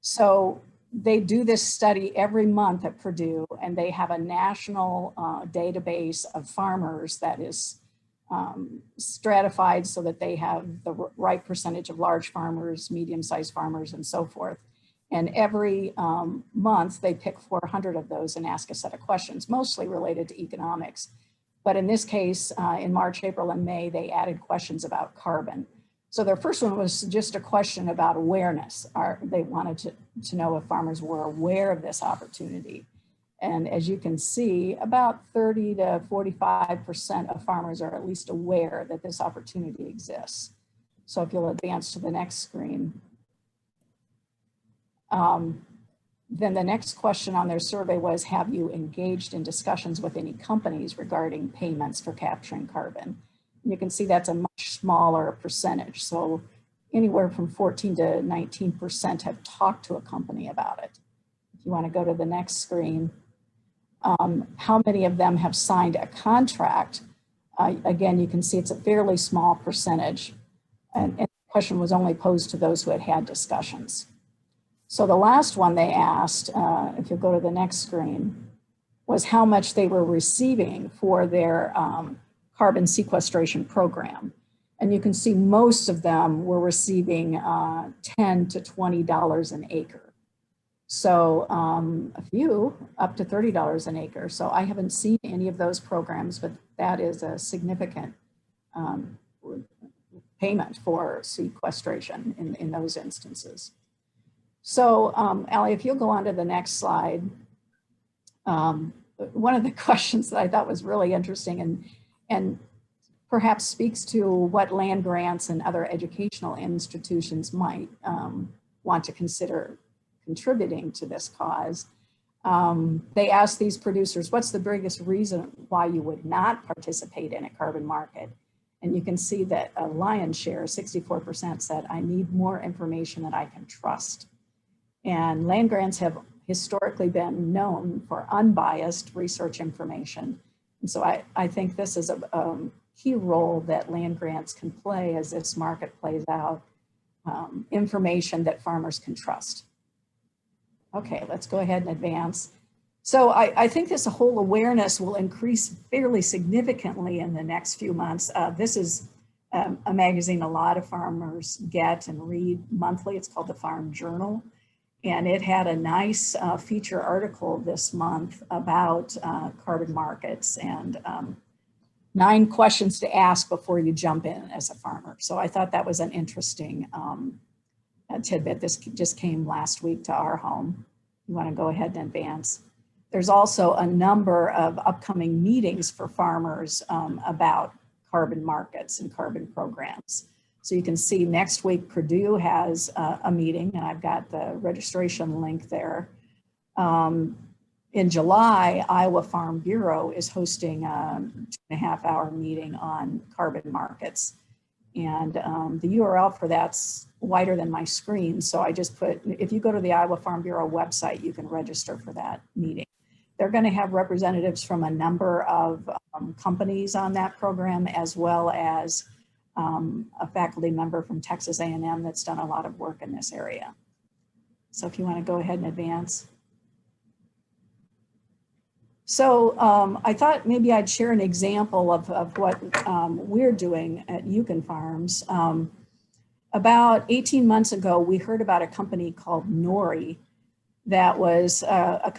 So they do this study every month at Purdue, and they have a national database of farmers that is stratified so that they have the right percentage of large farmers, medium-sized farmers, and so forth. And every month they pick 400 of those and ask a set of questions, mostly related to economics. But in this case, in March, April, and May, they added questions about carbon. So their first one was just a question about awareness. They wanted to know if farmers were aware of this opportunity. And as you can see, about 30 to 45% of farmers are at least aware that this opportunity exists. So if you'll advance to the next screen. Then the next question on their survey was, have you engaged in discussions with any companies regarding payments for capturing carbon? And you can see that's a much smaller percentage. So anywhere from 14 to 19% have talked to a company about it. If you want to go to the next screen, how many of them have signed a contract? Again, you can see it's a fairly small percentage. And the question was only posed to those who had had discussions. So the last one they asked, if you go to the next screen, was how much they were receiving for their carbon sequestration program. And you can see most of them were receiving $10 to $20 an acre. So a few up to $30 an acre. So I haven't seen any of those programs, but that is a significant payment for sequestration in those instances. So Allie, if you'll go on to the next slide. One of the questions that I thought was really interesting and perhaps speaks to what land grants and other educational institutions might want to consider contributing to this cause. They asked these producers, what's the biggest reason why you would not participate in a carbon market? And you can see that a lion's share, 64%, said, I need more information that I can trust. And land grants have historically been known for unbiased research information. And so I think this is a key role that land grants can play as this market plays out, information that farmers can trust. Okay, let's go ahead and advance. So I think this whole awareness will increase fairly significantly in the next few months. This is a magazine a lot of farmers get and read monthly. It's called the Farm Journal. And it had a nice feature article this month about carbon markets and 9 questions to ask before you jump in as a farmer. So I thought that was an interesting tidbit. This just came last week to our home. You want to go ahead and advance. There's also a number of upcoming meetings for farmers about carbon markets and carbon programs. So you can see next week Purdue has a meeting, and I've got the registration link there. In July, Iowa Farm Bureau is hosting a 2.5-hour meeting on carbon markets. And the URL for that's wider than my screen. So I just put, if you go to the Iowa Farm Bureau website, you can register for that meeting. They're going to have representatives from a number of companies on that program, as well as a faculty member from Texas A&M that's done a lot of work in this area. So if you want to go ahead and advance. So I thought maybe I'd share an example of what we're doing at Euken Farms. About 18 months ago, we heard about a company called Nori that was a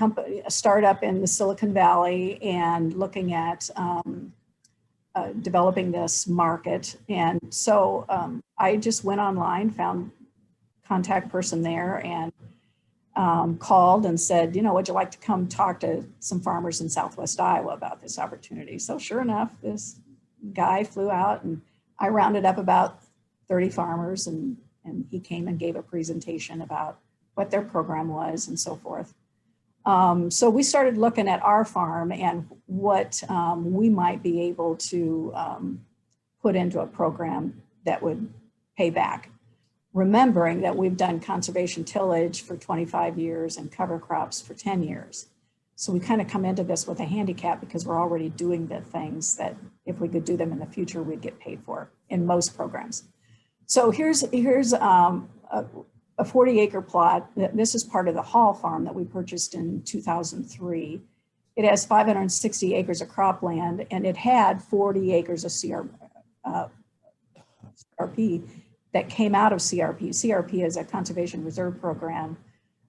startup in the Silicon Valley and looking at developing this market. And so I just went online, found contact person there, and called and said, you know, would you like to come talk to some farmers in Southwest Iowa about this opportunity? So sure enough, this guy flew out and I rounded up about 30 farmers and he came and gave a presentation about what their program was and so forth. So we started looking at our farm and what we might be able to put into a program that would pay back. Remembering that we've done conservation tillage for 25 years and cover crops for 10 years. So we kind of come into this with a handicap because we're already doing the things that if we could do them in the future, we'd get paid for in most programs. So here's a 40-acre plot. This is part of the Hall farm that we purchased in 2003. It has 560 acres of cropland, and it had 40 acres of CRP that came out of CRP. CRP is a conservation reserve program.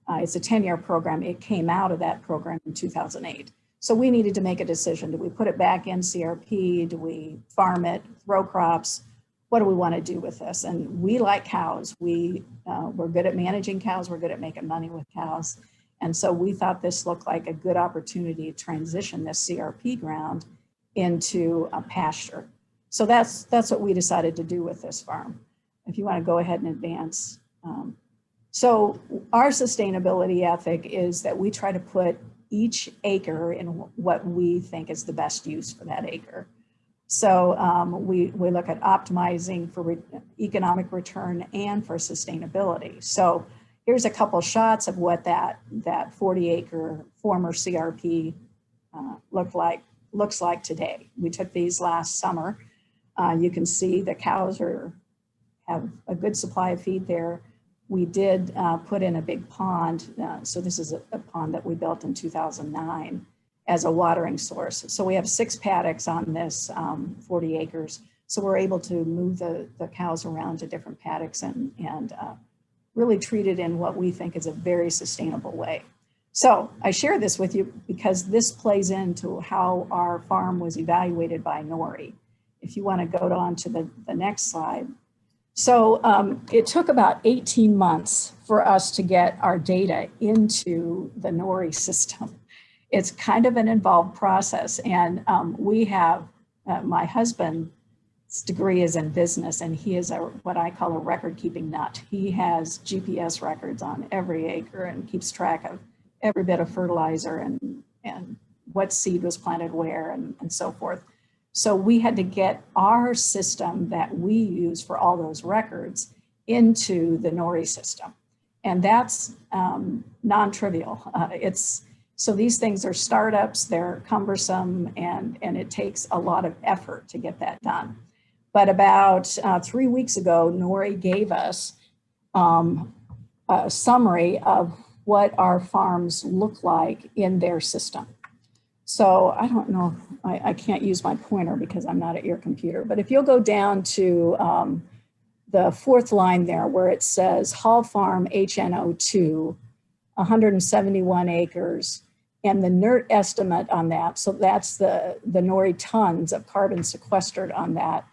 It's a 10-year program. It came out of that program in 2008. So we needed to make a decision. Do we put it back in CRP? Do we farm it, throw crops? What do we want to do with this? And we like cows. We're good at managing cows. We're good at making money with cows. And so we thought this looked like a good opportunity to transition this CRP ground into a pasture. So that's what we decided to do with this farm. If you want to go ahead and advance. So our sustainability ethic is that we try to put each acre in what we think is the best use for that acre. So we look at optimizing for economic return and for sustainability. So here's a couple shots of what that 40-acre former CRP looks like today. We took these last summer. You can see the cows have a good supply of feed there. We did put in a big pond. So this is a pond that we built in 2009 as a watering source. So we have 6 paddocks on this 40 acres. So we're able to move the cows around to different paddocks and really treat it in what we think is a very sustainable way. So I share this with you because this plays into how our farm was evaluated by Nori. If you want to go on to the next slide. So it took about 18 months for us to get our data into the Nori system. It's kind of an involved process. And we have, my husband's degree is in business, and he is what I call a record-keeping nut. He has GPS records on every acre and keeps track of every bit of fertilizer and what seed was planted where and so forth. So we had to get our system that we use for all those records into the Nori system. And that's non-trivial. So these things are startups, they're cumbersome, and it takes a lot of effort to get that done. But about 3 weeks ago, Nori gave us a summary of what our farms look like in their system. So I don't know, I can't use my pointer because I'm not at your computer, but if you'll go down to the 4th line there where it says Hall Farm HNO2, 171 acres, and the NERT estimate on that, so that's the Nori tons of carbon sequestered on that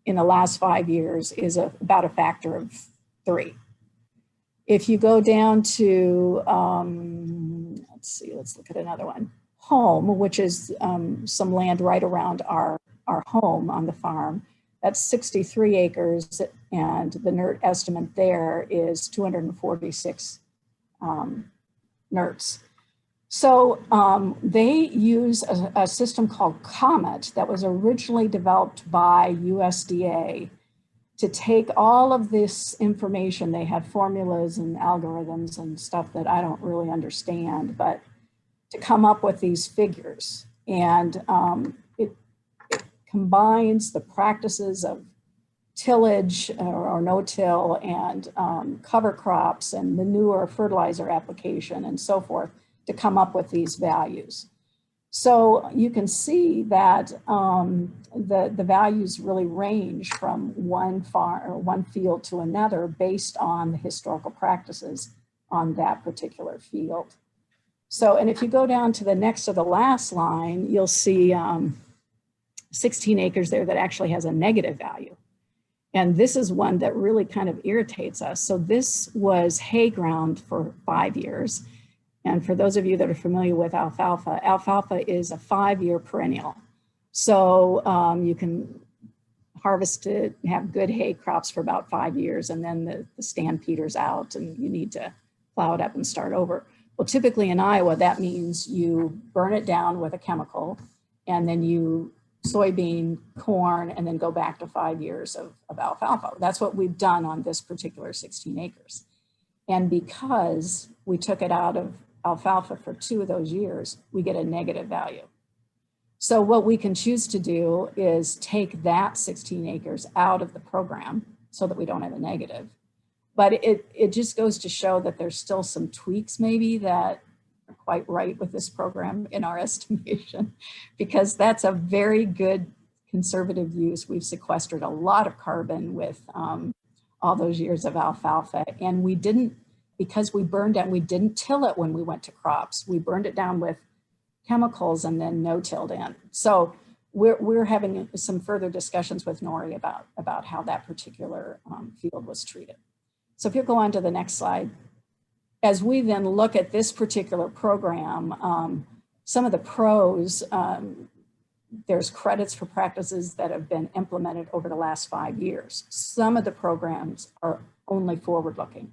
in the last 5 years is about a factor of 3. If you go down to, let's look at another one. Home, which is some land right around our home on the farm. That's 63 acres, and the NERT estimate there is 246 NERTs. So they use a system called COMET that was originally developed by USDA to take all of this information. They had formulas and algorithms and stuff that I don't really understand, but to come up with these figures. And it combines the practices of tillage or no-till and cover crops and manure fertilizer application and so forth to come up with these values. So you can see that the values really range from one farm or one field to another based on the historical practices on that particular field. So, and if you go down to the next to the last line, you'll see 16 acres there that actually has a negative value. And this is one that really kind of irritates us. So this was hay ground for 5 years. And for those of you that are familiar with alfalfa, alfalfa is a 5-year perennial. So you can harvest it, have good hay crops for about 5 years, and then the stand peters out and you need to plow it up and start over. Well, typically in Iowa, that means you burn it down with a chemical and then you soybean, corn, and then go back to 5 years of alfalfa. That's what we've done on this particular 16 acres. And because we took it out of alfalfa for 2 of those years, we get a negative value. So what we can choose to do is take that 16 acres out of the program so that we don't have a negative. but it just goes to show that there's still some tweaks maybe that are quite right with this program in our estimation, because that's a very good conservative use. We've sequestered a lot of carbon with all those years of alfalfa, and we didn't, because we burned it, we didn't till it when we went to crops. We burned it down with chemicals and then no-tilled in. So we're having some further discussions with Nori about how that particular field was treated. So if you go on to the next slide, as we then look at this particular program, some of the pros, there's credits for practices that have been implemented over the last 5 years. Some of the programs are only forward-looking.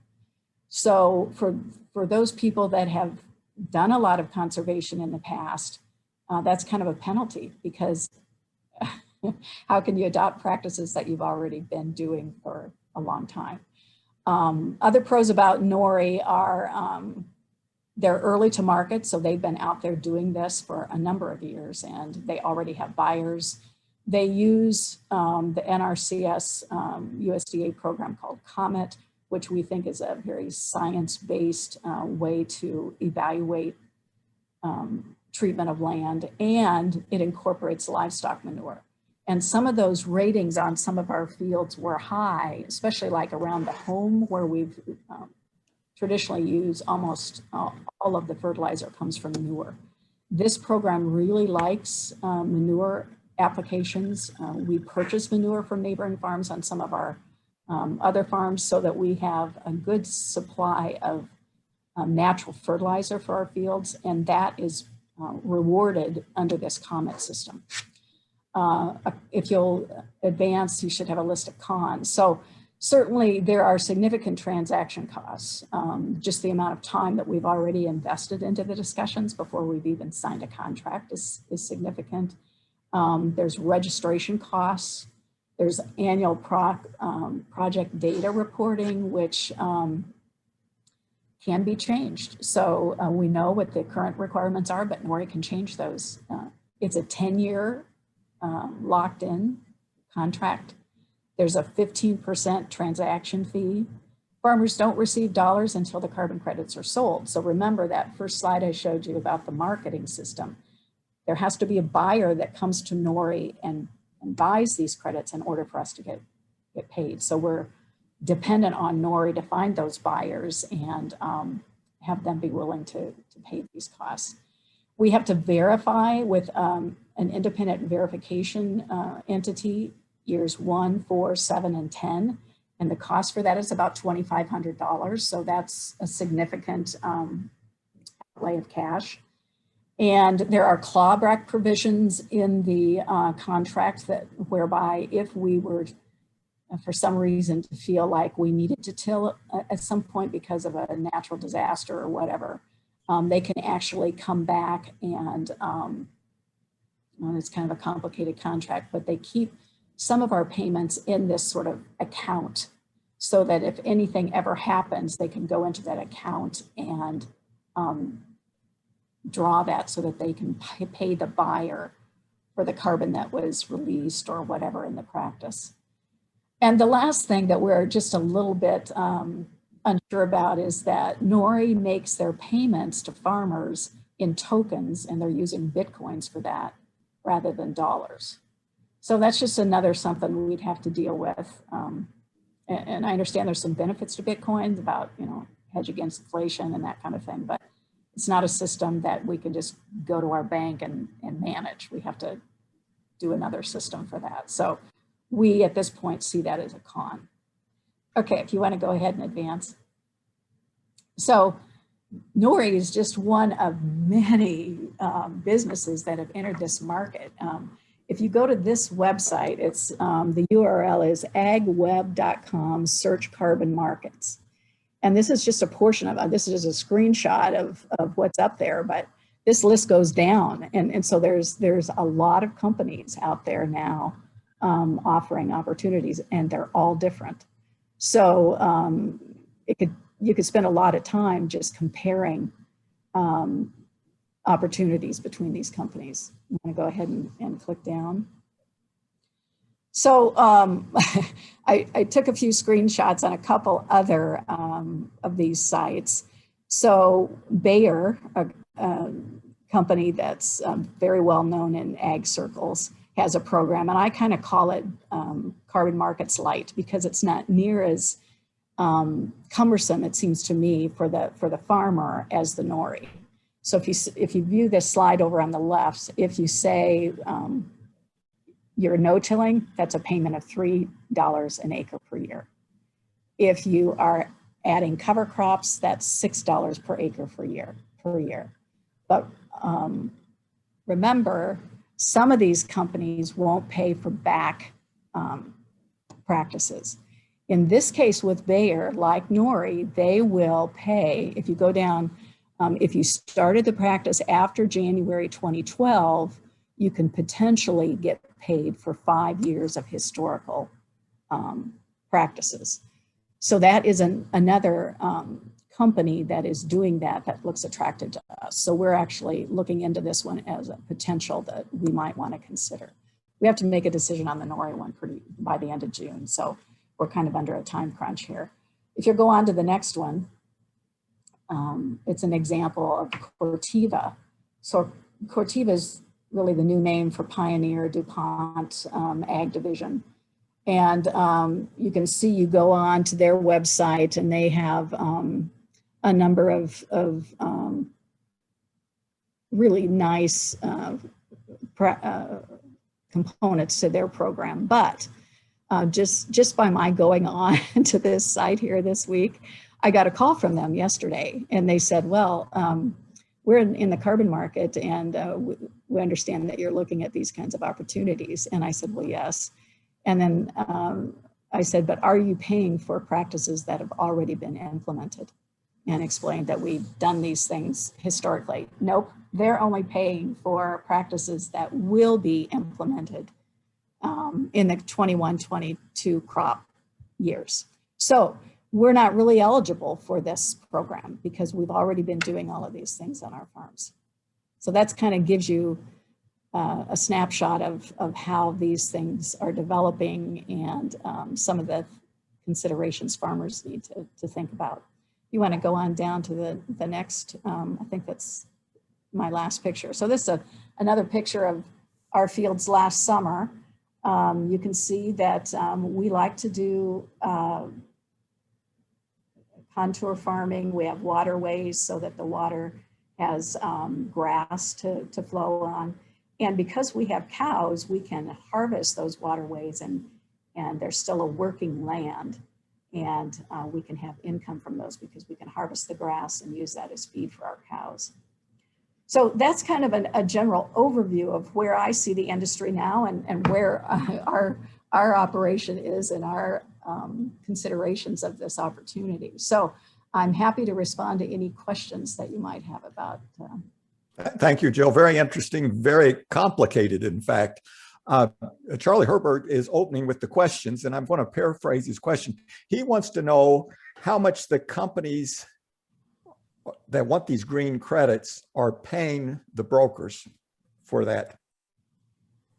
So for those people that have done a lot of conservation in the past, that's kind of a penalty, because how can you adopt practices that you've already been doing for a long time? Other pros about Nori are they're early to market, so they've been out there doing this for a number of years and they already have buyers. They use the NRCS USDA program called COMET, which we think is a very science-based way to evaluate treatment of land, and it incorporates livestock manure. And some of those ratings on some of our fields were high, especially like around the home where we've traditionally used almost all of the fertilizer comes from manure. This program really likes manure applications. We purchase manure from neighboring farms on some of our other farms so that we have a good supply of natural fertilizer for our fields, and that is rewarded under this COMET system. If you'll advance, you should have a list of cons. So certainly there are significant transaction costs. Just the amount of time that we've already invested into the discussions before we've even signed a contract is significant. There's registration costs. There's annual project data reporting, which can be changed. So we know what the current requirements are, but Nori can change those. It's a 10-year locked in contract. There's a 15% transaction fee. Farmers don't receive dollars until the carbon credits are sold. So remember that first slide I showed you about the marketing system. There has to be a buyer that comes to Nori and buys these credits in order for us to get paid. So we're dependent on Nori to find those buyers and have them be willing to pay these costs. We have to verify with an independent verification entity years 1, 4, 7, and 10. And the cost for that is about $2,500. So that's a significant outlay of cash. And there are clawback provisions in the contract that whereby if we were for some reason to feel like we needed to till at some point because of a natural disaster or whatever, they can actually come back and well, it's kind of a complicated contract, but they keep some of our payments in this sort of account so that if anything ever happens, they can go into that account and draw that so that they can pay the buyer for the carbon that was released or whatever in the practice. And the last thing that we're just a little bit unsure about is that Nori makes their payments to farmers in tokens, and they're using Bitcoins for that rather than dollars. So that's just another something we'd have to deal with. And I understand there's some benefits to Bitcoins about, hedge against inflation and that kind of thing, but it's not a system that we can just go to our bank and manage. We have to do another system for that. So we, at this point, see that as a con. Okay, if you want to go ahead and advance. So Nori is just one of many businesses that have entered this market. If you go to this website, it's the URL is agweb.com search carbon markets. And this is just a portion of it. This is just a screenshot of what's up there, but this list goes down. And so there's a lot of companies out there now offering opportunities, and they're all different. So you could spend a lot of time just comparing opportunities between these companies. I'm going to go ahead and click down. So I took a few screenshots on a couple other of these sites. So Bayer, a company that's very well known in ag circles, has a program, and I kind of call it Carbon Markets Light because it's not near as cumbersome, it seems to me, for the farmer as the Nori. So if you view this slide over on the left, if you say you're no-tilling, that's a payment of $3 an acre per year. If you are adding cover crops, that's $6 per acre per year. But remember, some of these companies won't pay for back practices. In this case with Bayer, like Nori, they will pay, if you go down, if you started the practice after January 2012, you can potentially get paid for 5 years of historical practices. So that is another company that is doing that looks attractive to us. So we're actually looking into this one as a potential that we might want to consider. We have to make a decision on the Nori one by the end of June. So we're kind of under a time crunch here. If you go on to the next one, it's an example of Corteva. So Corteva is really the new name for Pioneer DuPont Ag Division. And you can see, you go on to their website and they have a number of really nice components to their program. But just by my going on to this site here this week, I got a call from them yesterday and they said, well, we're in the carbon market and we understand that you're looking at these kinds of opportunities. And I said, well, yes. And then I said, but are you paying for practices that have already been implemented? And explained that we've done these things historically. Nope, they're only paying for practices that will be implemented in the 21-22 crop years. So we're not really eligible for this program because we've already been doing all of these things on our farms. So that's kind of gives you a snapshot of how these things are developing and some of the considerations farmers need to think about. You want to go on down to the next, I think that's my last picture. So this is another picture of our fields last summer. You can see that we like to do contour farming. We have waterways so that the water has grass to flow on. And because we have cows, we can harvest those waterways and there's still a working land. And we can have income from those because we can harvest the grass and use that as feed for our cows. So that's kind of a general overview of where I see the industry now and where our operation is and our considerations of this opportunity. So I'm happy to respond to any questions that you might have about. Thank you, Jill. Very interesting, very complicated, in fact. Charlie Herbert is opening with the questions, and I'm going to paraphrase his question. He wants to know how much the companies that want these green credits are paying the brokers for that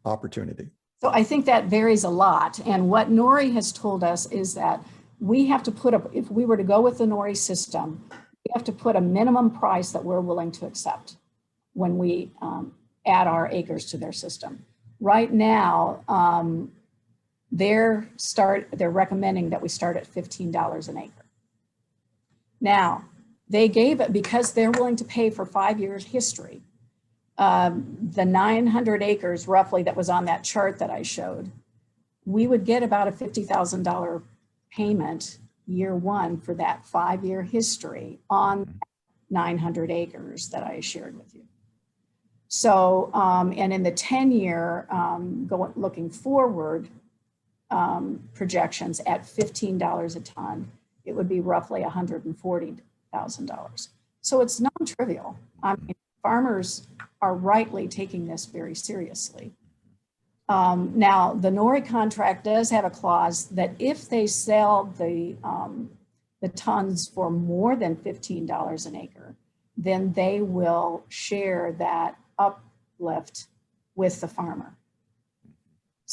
opportunity. So I think that varies a lot. And what Nori has told us is that we have to put up, if we were to go with the Nori system, we have to put a minimum price that we're willing to accept when we add our acres to their system. Right now, they're recommending that we start at $15 an acre. Now, they gave it, because they're willing to pay for 5 years history, the 900 acres roughly that was on that chart that I showed, we would get about a $50,000 payment year one for that 5-year history on 900 acres that I shared with you. So, and in the 10-year looking forward projections at $15 a ton, it would be roughly $140,000. So it's non-trivial. I mean, farmers are rightly taking this very seriously. Now, the Nori contract does have a clause that if they sell the tons for more than $15 an acre, then they will share that uplift with the farmer.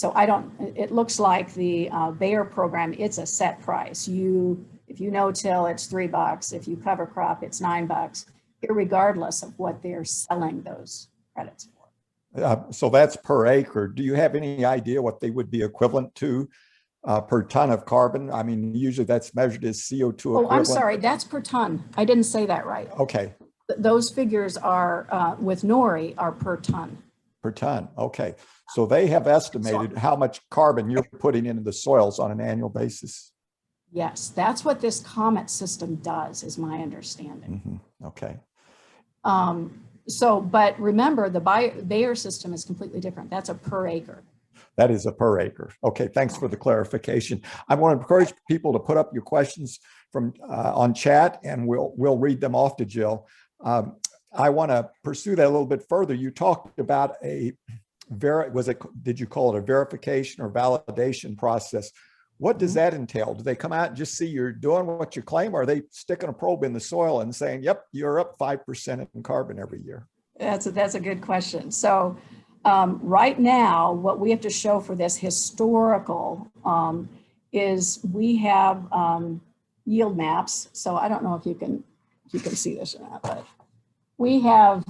So I don't, it looks like the Bayer program, it's a set price. If you no-till, it's $3. If you cover crop, it's $9, irregardless of what they're selling those credits for. So that's per acre. Do you have any idea what they would be equivalent to per ton of carbon? I mean, usually that's measured as CO2 equivalent. Oh, I'm sorry, that's per ton. I didn't say that right. Okay. Those figures are, with Nori, are per ton. Per ton, okay. So they have estimated how much carbon you're putting into the soils on an annual basis. Yes, that's what this COMET system does, is my understanding. Mm-hmm. Okay. But remember, the Bayer system is completely different. That's a per acre. That is a per acre. Okay, thanks for the clarification. I want to encourage people to put up your questions from on chat, and we'll read them off to Jill. I want to pursue that a little bit further. You talked about did you call it a verification or validation process? What does that entail? Do they come out and just see you're doing what you claim, or are they sticking a probe in the soil and saying, yep, you're up 5% in carbon every year? That's a good question. So right now, what we have to show for this historical is we have yield maps. So I don't know if you can see this or not, but we have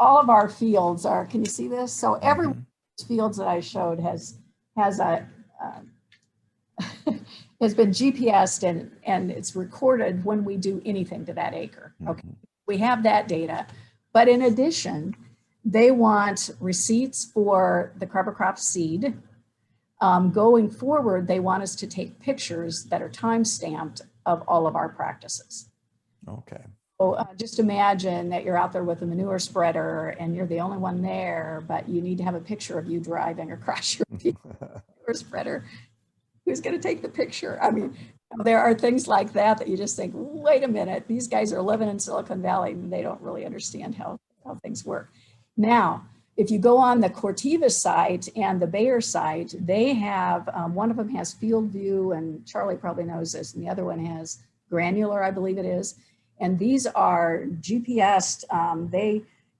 all of our fields are, can you see this? So every one of these fields that I showed has been GPSed and it's recorded when we do anything to that acre. Okay, we have that data, but in addition, they want receipts for the cover crop seed. Going forward, they want us to take pictures that are time-stamped of all of our practices. Okay. So just imagine that you're out there with a manure spreader and you're the only one there, but you need to have a picture of you driving across your manure spreader. Who's going to take the picture? I mean, there are things like that you just think, wait a minute, these guys are living in Silicon Valley and they don't really understand how things work. Now, if you go on the Corteva site and the Bayer site, they have, one of them has field view, and Charlie probably knows this, and the other one has granular, I believe it is. And these are GPSed,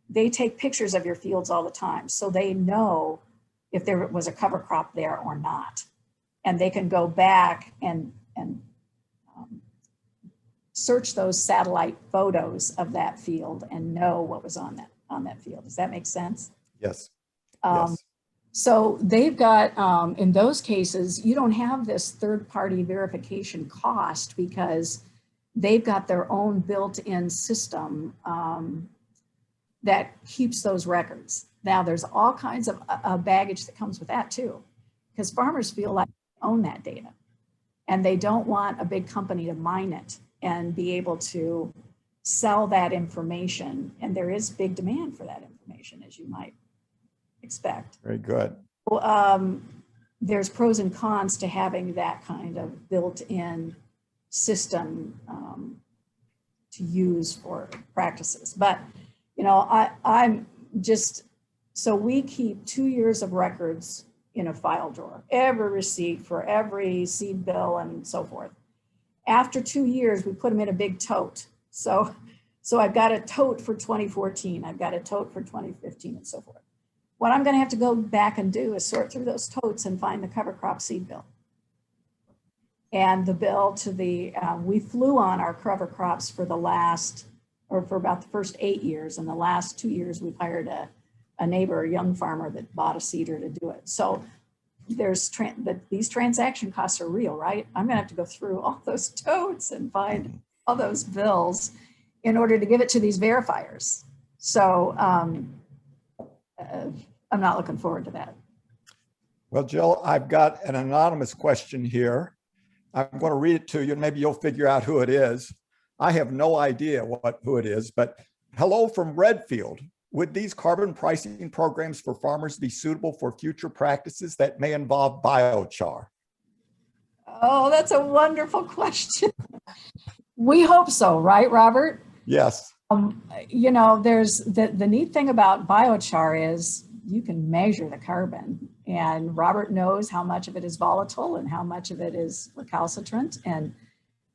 they take pictures of your fields all the time. So they know if there was a cover crop there or not. And they can go back and search those satellite photos of that field and know what was on that field. Does that make sense? Yes. Yes. So they've got, in those cases, you don't have this third-party verification cost because they've got their own built-in system that keeps those records. Now, there's all kinds of baggage that comes with that too, because farmers feel like they own that data and they don't want a big company to mine it and be able to sell that information. And there is big demand for that information, as you might expect. Very good. Well, there's pros and cons to having that kind of built-in system to use for practices. But, you know, I'm just, so we keep 2 years of records in a file drawer, every receipt for every seed bill and so forth. After 2 years, we put them in a big tote. So I've got a tote for 2014, I've got a tote for 2015 and so forth. What I'm gonna have to go back and do is sort through those totes and find the cover crop seed bill. And the bill to the, we flew on our cover crops for for about the first 8 years. And the last 2 years, we've hired a neighbor, a young farmer that bought a seeder to do it. So these transaction costs are real, right? I'm gonna have to go through all those totes and find all those bills in order to give it to these verifiers. So I'm not looking forward to that. Well, Jill, I've got an anonymous question here. I'm going to read it to you and maybe you'll figure out who it is. I have no idea who it is, but hello from Redfield. Would these carbon pricing programs for farmers be suitable for future practices that may involve biochar? Oh, that's a wonderful question. We hope so, right, Robert? Yes. You know, there's the neat thing about biochar is you can measure the carbon, and Robert knows how much of it is volatile and how much of it is recalcitrant. And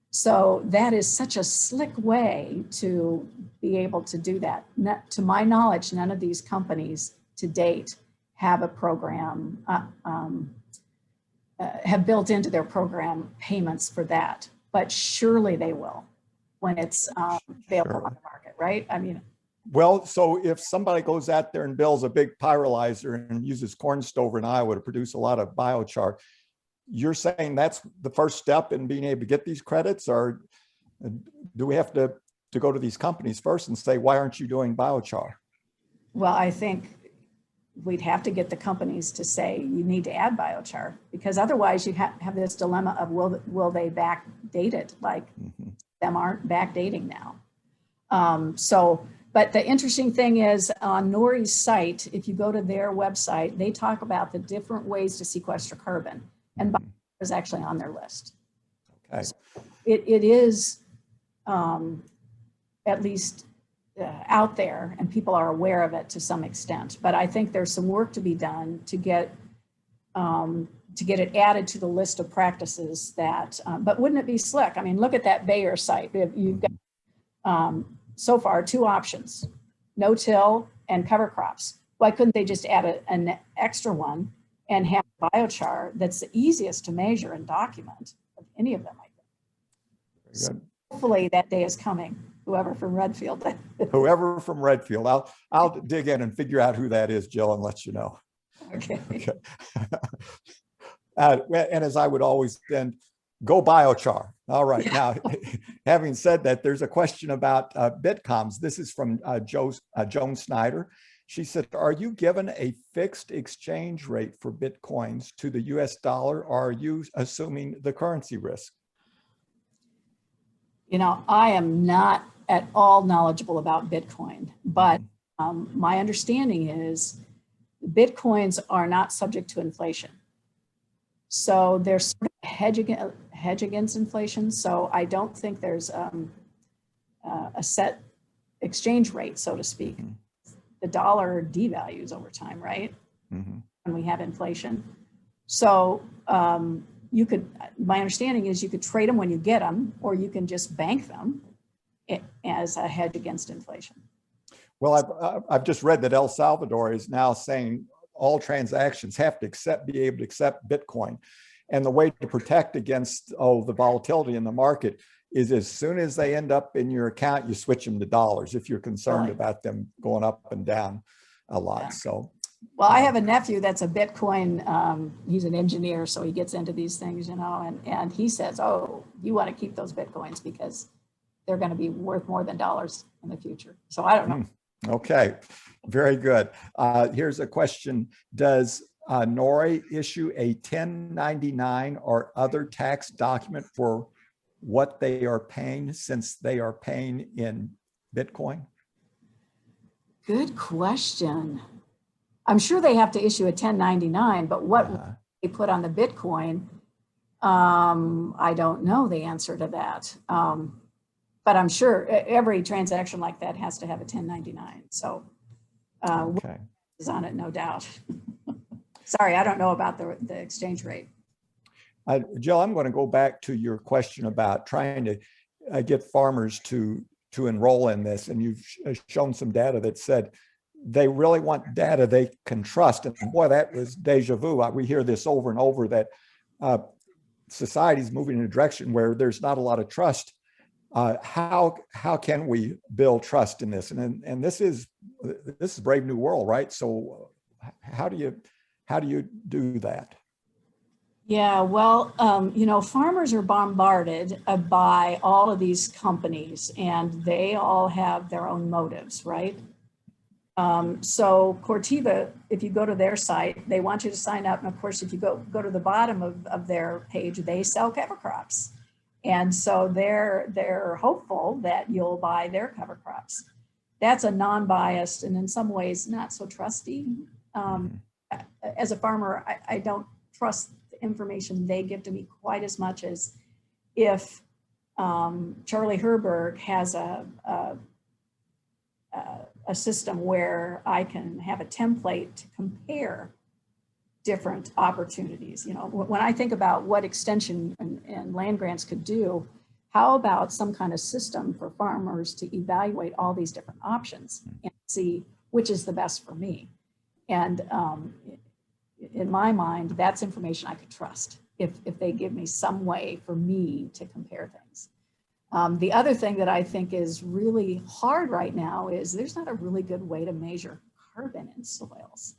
so that is such a slick way to be able to do that. To my knowledge, none of these companies to date have a program, have built into their program payments for that, but surely they will when it's available on the market, right? I mean, well, so if somebody goes out there and builds a big pyrolyzer and uses corn stover in Iowa to produce a lot of biochar, you're saying that's the first step in being able to get these credits, or do we have to go to these companies first and say, why aren't you doing biochar? Well, I think we'd have to get the companies to say you need to add biochar, because otherwise you have this dilemma of will they backdate it, like them aren't backdating now. But the interesting thing is on Nori's site, if you go to their website, they talk about the different ways to sequester carbon, and biochar is actually on their list. Okay. So it is at least out there, and people are aware of it to some extent. But I think there's some work to be done to get it added to the list of practices that. But wouldn't it be slick? I mean, look at that Bayer site. You've got so far 2 options: no-till and cover crops. Why couldn't they just add an extra one and have biochar that's the easiest to measure and document of any of them? I think. So hopefully that day is coming. Whoever from Redfield. Whoever from Redfield. I'll dig in and figure out who that is, Jill, and let you know. Okay. And as I would always end, go biochar. All right. Now, having said that, there's a question about Bitcoms. This is from Joan Snyder. She said, are you given a fixed exchange rate for Bitcoins to the US dollar, or are you assuming the currency risk? You know, I am not at all knowledgeable about Bitcoin, but my understanding is Bitcoins are not subject to inflation. So there's sort of a hedge against inflation. So I don't think there's a set exchange rate, so to speak. The dollar devalues over time, right? When we have inflation. So you could, my understanding is you could trade them when you get them, or you can just bank them as a hedge against inflation. Well, I've just read that El Salvador is now saying all transactions have to be able to accept Bitcoin. And the way to protect against the volatility in the market is as soon as they end up in your account, you switch them to dollars if you're concerned about them going up and down a lot. Yeah. So. Well, I have a nephew that's a Bitcoin, he's an engineer, so he gets into these things, you know, and he says, oh, you want to keep those Bitcoins because they're going to be worth more than dollars in the future. So I don't know. Okay, very good. Here's a question. Does Nori issue a 1099 or other tax document for what they are paying, since they are paying in Bitcoin? Good question. I'm sure they have to issue a 1099, but what they put on the Bitcoin, I don't know the answer to that. But I'm sure every transaction like that has to have a 1099. So okay. Is on it, no doubt. Sorry, I don't know about the exchange rate. Jill, I'm going to go back to your question about trying to get farmers to enroll in this. And you've shown some data that said they really want data they can trust. And boy, that was deja vu. We hear this over and over, that society is moving in a direction where there's not a lot of trust. How can we build trust in this? And this is Brave New World, right? So how do you do that? Yeah, well, you know, farmers are bombarded by all of these companies, and they all have their own motives, right? So Corteva, if you go to their site, they want you to sign up. And of course, if you go to the bottom of their page, they sell cover crops. And so they're hopeful that you'll buy their cover crops. That's a non-biased and in some ways not so trusty. As a farmer, I don't trust the information they give to me quite as much as if Charlie Herberg has a system where I can have a template to compare different opportunities. You know, when I think about what extension and land grants could do, how about some kind of system for farmers to evaluate all these different options and see which is the best for me? And in my mind, that's information I could trust if they give me some way for me to compare things. The other thing that I think is really hard right now is there's not a really good way to measure carbon in soils.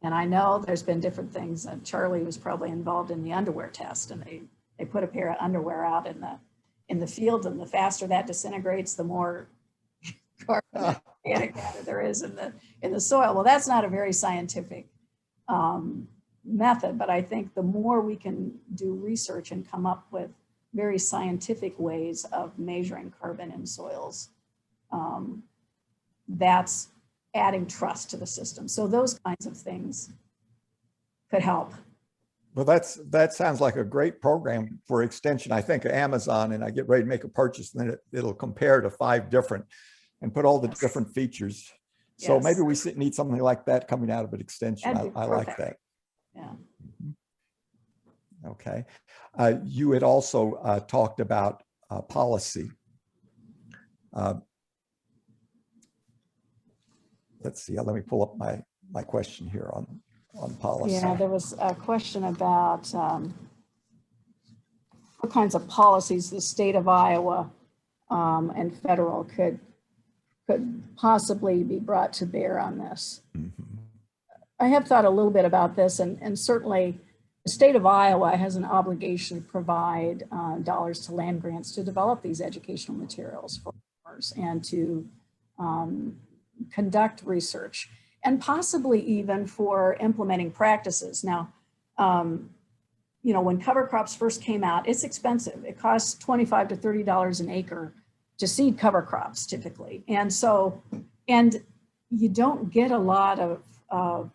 And I know there's been different things. Charlie was probably involved in the underwear test, and they put a pair of underwear out in the field, and the faster that disintegrates, the more carbon matter there is in the soil. Well, that's not a very scientific method, but I think the more we can do research and come up with very scientific ways of measuring carbon in soils, that's adding trust to the system. So those kinds of things could help. Well, that sounds like a great program for extension. I think of Amazon, and I get ready to make a purchase, and then it'll compare to 5 different and put all the different features. So Yes. maybe we need something like that coming out of an extension. I like that. Yeah. Okay. You had also talked about policy. Let's see. Let me pull up my question here on policy. Yeah, there was a question about what kinds of policies the state of Iowa and federal could possibly be brought to bear on this. Mm-hmm. I have thought a little bit about this, and certainly the state of Iowa has an obligation to provide dollars to land grants to develop these educational materials for farmers and to conduct research, and possibly even for implementing practices. Now, you know, when cover crops first came out, it's expensive. It costs $25 to $30 an acre to seed cover crops typically. And so, and you don't get a lot of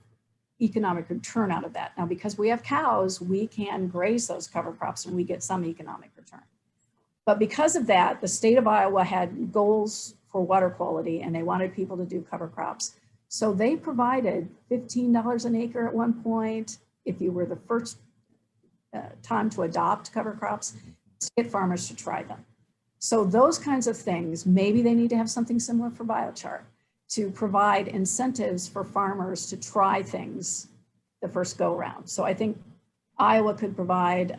economic return out of that. Now, because we have cows, we can graze those cover crops and we get some economic return. But because of that, the state of Iowa had goals for water quality, and they wanted people to do cover crops. So they provided $15 an acre at one point if you were the first time to adopt cover crops, to get farmers to try them. So those kinds of things, maybe they need to have something similar for biochar, to provide incentives for farmers to try things the first go round. So I think Iowa could provide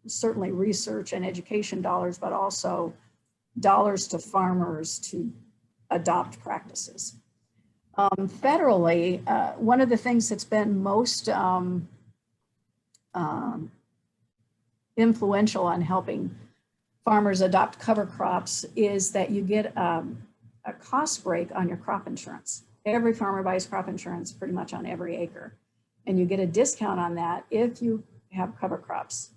certainly research and education dollars, but also dollars to farmers to adopt practices. Federally, one of the things that's been most influential on helping farmers adopt cover crops is that you get a cost break on your crop insurance. Every farmer buys crop insurance pretty much on every acre, and you get a discount on that if you have cover crops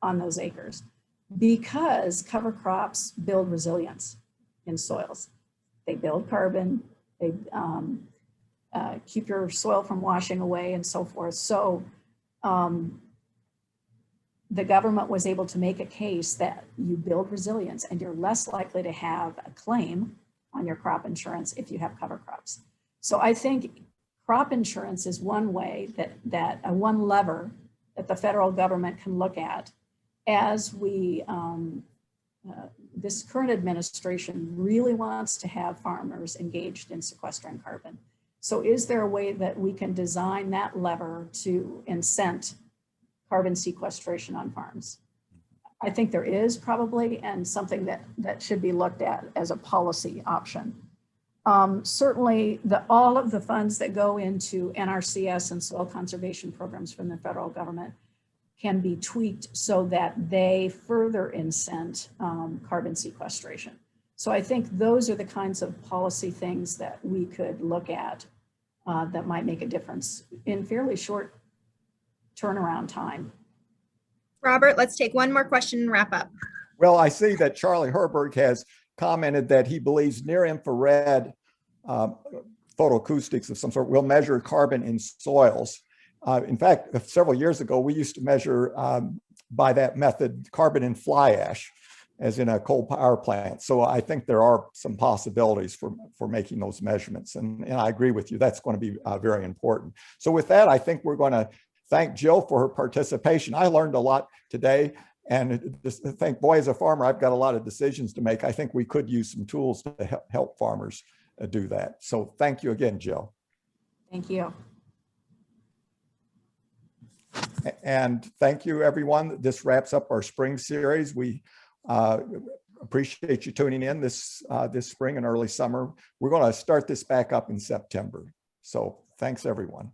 on those acres, because cover crops build resilience in soils. They build carbon, they keep your soil from washing away and so forth. So the government was able to make a case that you build resilience and you're less likely to have a claim on your crop insurance if you have cover crops. So I think crop insurance is one way that one lever that the federal government can look at as we, this current administration really wants to have farmers engaged in sequestering carbon. So is there a way that we can design that lever to incent carbon sequestration on farms? I think there is probably, and something that should be looked at as a policy option. Certainly all of the funds that go into NRCS and soil conservation programs from the federal government can be tweaked so that they further incent carbon sequestration. So I think those are the kinds of policy things that we could look at that might make a difference in fairly short turnaround time. Robert, let's take one more question and wrap up. Well, I see that Charlie Herberg has commented that he believes near infrared photoacoustics of some sort will measure carbon in soils. In fact, several years ago, we used to measure by that method carbon in fly ash, as in a coal power plant. So I think there are some possibilities for making those measurements. And I agree with you, that's going to be very important. So with that, I think we're going to thank Jill for her participation. I learned a lot today, and just think, boy, as a farmer, I've got a lot of decisions to make. I think we could use some tools to help farmers do that. So thank you again, Jill. Thank you. And thank you, everyone. This wraps up our spring series. We appreciate you tuning in this spring and early summer. We're going to start this back up in September. So thanks, everyone.